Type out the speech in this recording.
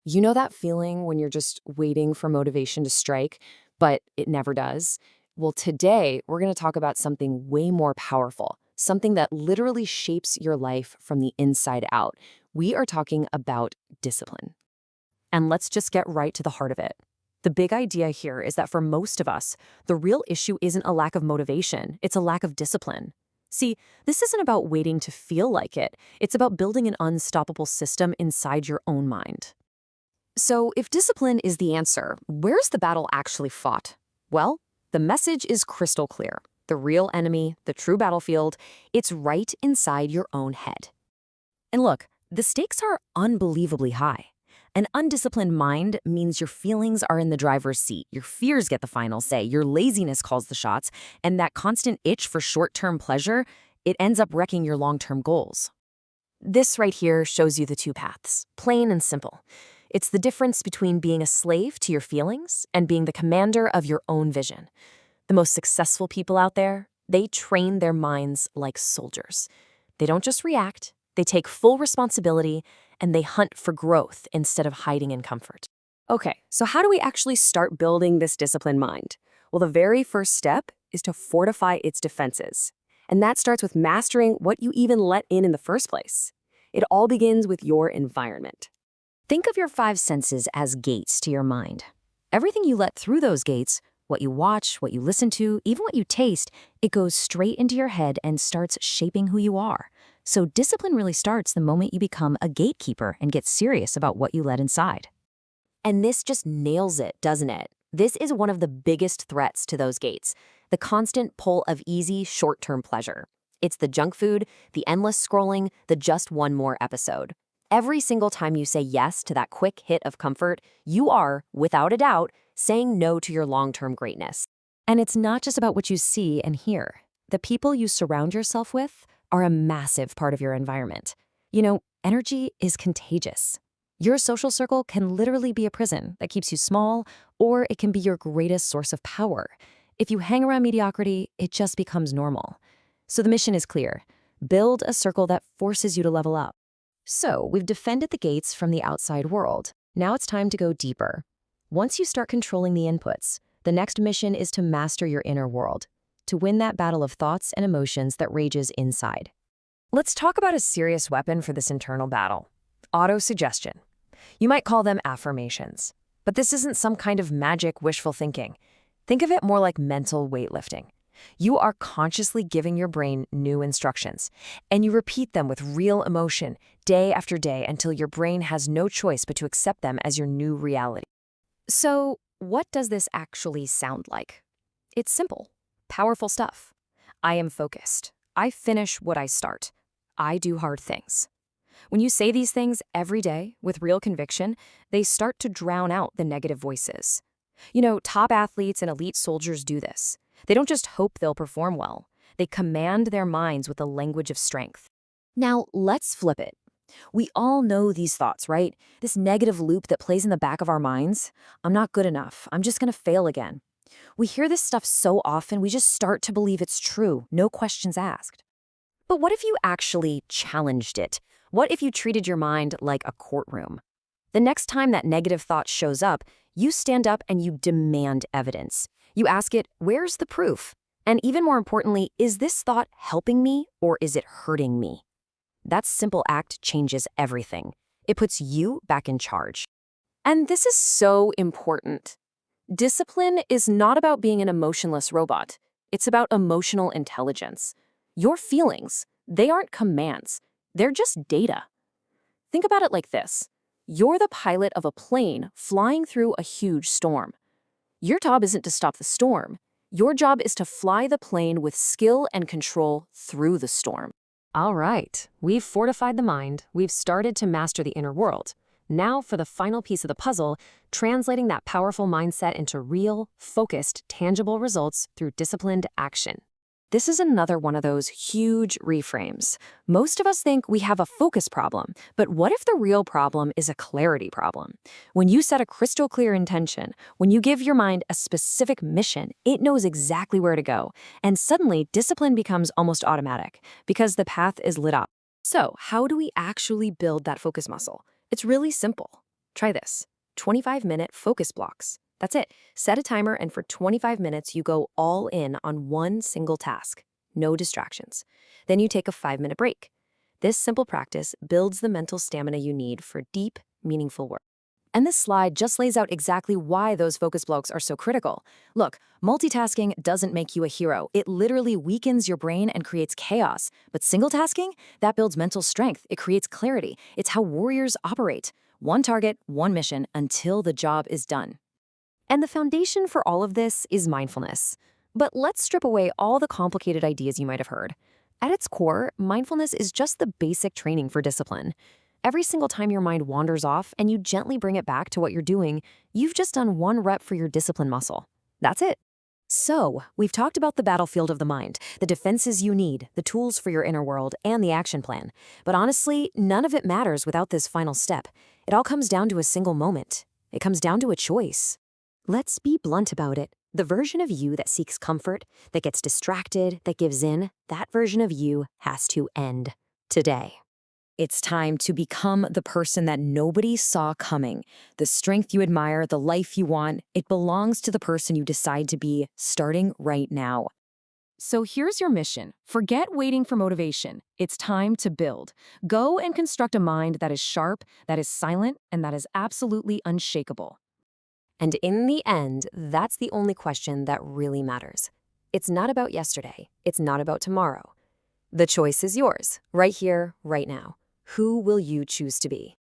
You know that feeling when you're just waiting for motivation to strike, but it never does? Well, today we're going to talk about something way more powerful, something that literally shapes your life from the inside out. We are talking about discipline. And let's just get right to the heart of it. The big idea here is that for most of us, the real issue isn't a lack of motivation, it's a lack of discipline. See, this isn't about waiting to feel like it, it's about building an unstoppable system inside your own mind. So, if discipline is the answer, where's the battle actually fought? Well, the message is crystal clear. The real enemy, the true battlefield, it's right inside your own head. And look, the stakes are unbelievably high. An undisciplined mind means your feelings are in the driver's seat, your fears get the final say, your laziness calls the shots, and that constant itch for short-term pleasure, it ends up wrecking your long-term goals. This right here shows you the two paths, plain and simple. It's the difference between being a slave to your feelings and being the commander of your own vision. The most successful people out there, they train their minds like soldiers. They don't just react, they take full responsibility, and they hunt for growth instead of hiding in comfort. Okay, so how do we actually start building this disciplined mind? Well, the very first step is to fortify its defenses. And that starts with mastering what you even let in the first place. It all begins with your environment. Think of your five senses as gates to your mind. Everything you let through those gates, what you watch, what you listen to, even what you taste, it goes straight into your head and starts shaping who you are. So discipline really starts the moment you become a gatekeeper and get serious about what you let inside. And this just nails it, doesn't it? This is one of the biggest threats to those gates, the constant pull of easy, short-term pleasure. It's the junk food, the endless scrolling, the just one more episode. Every single time you say yes to that quick hit of comfort, you are, without a doubt, saying no to your long-term greatness. And it's not just about what you see and hear. The people you surround yourself with are a massive part of your environment. You know, energy is contagious. Your social circle can literally be a prison that keeps you small, or it can be your greatest source of power. If you hang around mediocrity, it just becomes normal. So the mission is clear. Build a circle that forces you to level up. So we've defended the gates from the outside world. Now it's time to go deeper. Once you start controlling the inputs, the next mission is to master your inner world, to win that battle of thoughts and emotions that rages inside. Let's talk about a serious weapon for this internal battle: auto-suggestion. You might call them affirmations, but this isn't some kind of magic wishful thinking. Think of it more like mental weightlifting. You are consciously giving your brain new instructions, and you repeat them with real emotion day after day until your brain has no choice but to accept them as your new reality. So, what does this actually sound like? It's simple, powerful stuff. I am focused. I finish what I start. I do hard things. When you say these things every day with real conviction, they start to drown out the negative voices. You know, top athletes and elite soldiers do this. They don't just hope they'll perform well. They command their minds with the language of strength. Now, let's flip it. We all know these thoughts, right? This negative loop that plays in the back of our minds. I'm not good enough. I'm just going to fail again. We hear this stuff so often, we just start to believe it's true, no questions asked. But what if you actually challenged it? What if you treated your mind like a courtroom? The next time that negative thought shows up, you stand up and you demand evidence. You ask it, where's the proof? And even more importantly, is this thought helping me or is it hurting me? That simple act changes everything. It puts you back in charge. And this is so important. Discipline is not about being an emotionless robot. It's about emotional intelligence. Your feelings, they aren't commands. They're just data. Think about it like this. You're the pilot of a plane flying through a huge storm. Your job isn't to stop the storm. Your job is to fly the plane with skill and control through the storm. All right, we've fortified the mind. We've started to master the inner world. Now for the final piece of the puzzle, translating that powerful mindset into real, focused, tangible results through disciplined action. This is another one of those huge reframes. Most of us think we have a focus problem, but what if the real problem is a clarity problem? When you set a crystal clear intention, when you give your mind a specific mission, it knows exactly where to go. And suddenly, discipline becomes almost automatic because the path is lit up. So, how do we actually build that focus muscle? It's really simple. Try this. 25-minute focus blocks. That's it. Set a timer, and for 25 minutes, you go all in on one single task. No distractions. Then you take a 5-minute break. This simple practice builds the mental stamina you need for deep, meaningful work. And this slide just lays out exactly why those focus blocks are so critical. Look, multitasking doesn't make you a hero. It literally weakens your brain and creates chaos. But single tasking, that builds mental strength. It creates clarity. It's how warriors operate. One target, one mission, until the job is done. And the foundation for all of this is mindfulness. But let's strip away all the complicated ideas you might have heard. At its core, mindfulness is just the basic training for discipline. Every single time your mind wanders off and you gently bring it back to what you're doing, you've just done one rep for your discipline muscle. That's it. So, we've talked about the battlefield of the mind, the defenses you need, the tools for your inner world, and the action plan. But honestly, none of it matters without this final step. It all comes down to a single moment. It comes down to a choice. Let's be blunt about it. The version of you that seeks comfort, that gets distracted, that gives in, that version of you has to end today. It's time to become the person that nobody saw coming. The strength you admire, the life you want, it belongs to the person you decide to be starting right now. So here's your mission. Forget waiting for motivation. It's time to build. Go and construct a mind that is sharp, that is silent, and that is absolutely unshakable. And in the end, that's the only question that really matters. It's not about yesterday. It's not about tomorrow. The choice is yours, right here, right now. Who will you choose to be?